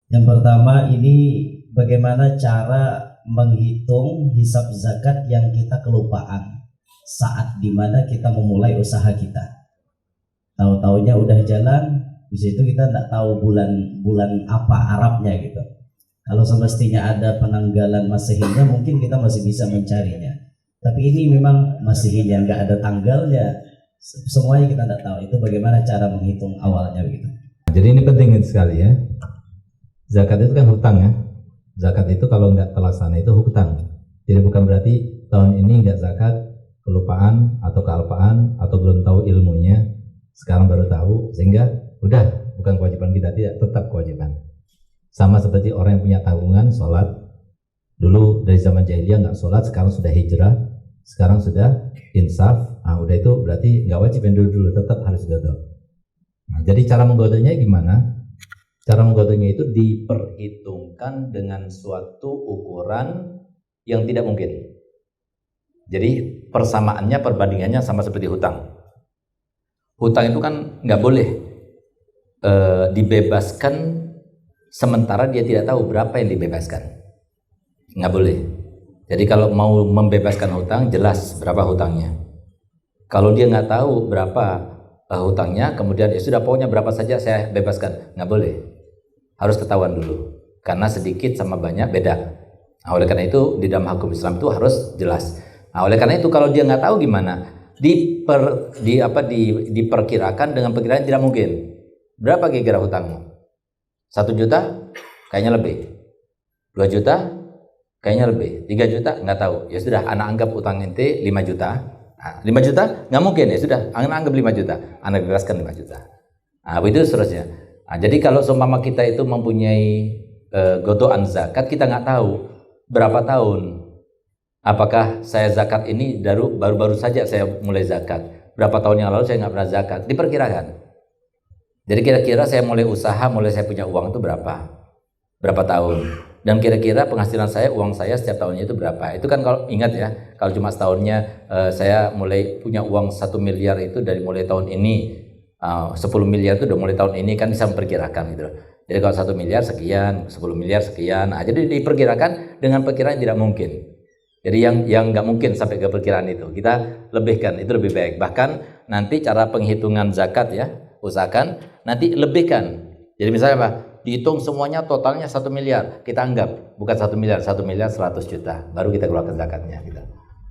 Yang pertama ini bagaimana cara menghitung hisab zakat yang kita kelupaan saat dimana kita memulai usaha kita. Tahu-taunya udah jalan, di situ kita nggak tahu bulan apa Arabnya gitu. Kalau semestinya ada penanggalan Masehinya mungkin kita masih bisa mencarinya. Tapi ini memang Masehinya nggak ada tanggalnya. Semuanya kita nggak tahu. Itu bagaimana cara menghitung awalnya begitu. Jadi ini penting sekali ya. Zakat itu kan hutang ya. Zakat itu kalau nggak terlaksana itu hutang. Jadi bukan berarti tahun ini nggak zakat, kelupaan atau kealpaan atau belum tahu ilmunya, sekarang baru tahu sehingga udah bukan kewajiban kita, tidak, tetap kewajiban. Sama seperti orang yang punya tanggungan sholat, dulu dari zaman jahiliyah nggak sholat, sekarang sudah hijrah, sekarang sudah insaf, udah itu berarti nggak wajib yang dulu tetap harus godok. Nah, jadi cara menggodoknya gimana? Cara menggodoknya itu diperhitungkan dengan suatu ukuran yang tidak mungkin. Jadi persamaannya, perbandingannya sama seperti hutang. Hutang itu kan nggak boleh dibebaskan sementara dia tidak tahu berapa yang dibebaskan. Nggak boleh. Jadi kalau mau membebaskan hutang, jelas berapa hutangnya. Kalau dia nggak tahu berapa hutangnya, kemudian ya sudah pokoknya berapa saja saya bebaskan, nggak boleh. Harus ketahuan dulu, karena sedikit sama banyak beda. Nah, oleh karena itu di dalam hukum Islam itu harus jelas. Nah, oleh karena itu kalau dia nggak tahu gimana, diperkirakan dengan perkiraan tidak mungkin. Berapa kira-kira hutangmu? 1 juta? Kayaknya lebih. 2 juta? Kayaknya lebih. 3 juta? Nggak tahu. Ya sudah, anak anggap utang ente 5 juta. Nah, 5 juta? Nggak mungkin, ya sudah, anak anggap 5 juta. Anak bebaskan 5 juta. Nah, begitu seterusnya. Nah, jadi kalau seumpama kita itu mempunyai godokan zakat, kita nggak tahu berapa tahun. Apakah saya zakat ini baru-baru saja saya mulai zakat? Berapa tahun yang lalu saya nggak pernah zakat? Diperkirakan. Jadi kira-kira saya mulai usaha, mulai saya punya uang itu berapa? Berapa tahun? Dan kira-kira penghasilan saya, uang saya setiap tahunnya itu berapa? Itu kan kalau ingat ya, kalau cuma setahunnya saya mulai punya uang 1 miliar itu dari mulai tahun ini. 10 miliar itu udah mulai tahun ini kan bisa memperkirakan gitu. Jadi kalau 1 miliar sekian, 10 miliar sekian. Nah, jadi diperkirakan dengan perkiraan tidak mungkin. Jadi yang nggak mungkin sampai ke perkiraan itu kita lebihkan, itu lebih baik. Bahkan nanti cara penghitungan zakat ya, usahakan nanti lebihkan. Jadi misalnya apa? Dihitung semuanya totalnya 1 miliar. Kita anggap bukan 1 miliar, 1 miliar 100 juta. Baru kita keluarkan zakatnya gitu.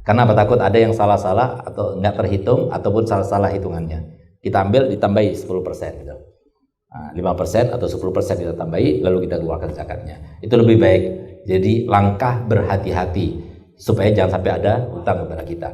Karena apa? Takut ada yang salah-salah atau nggak terhitung ataupun salah-salah hitungannya. Kita ambil ditambahi 10% gitu. 5% atau 10% kita tambahi lalu kita keluarkan zakatnya. Itu lebih baik. Jadi langkah berhati-hati supaya jangan sampai ada hutang kepada kita.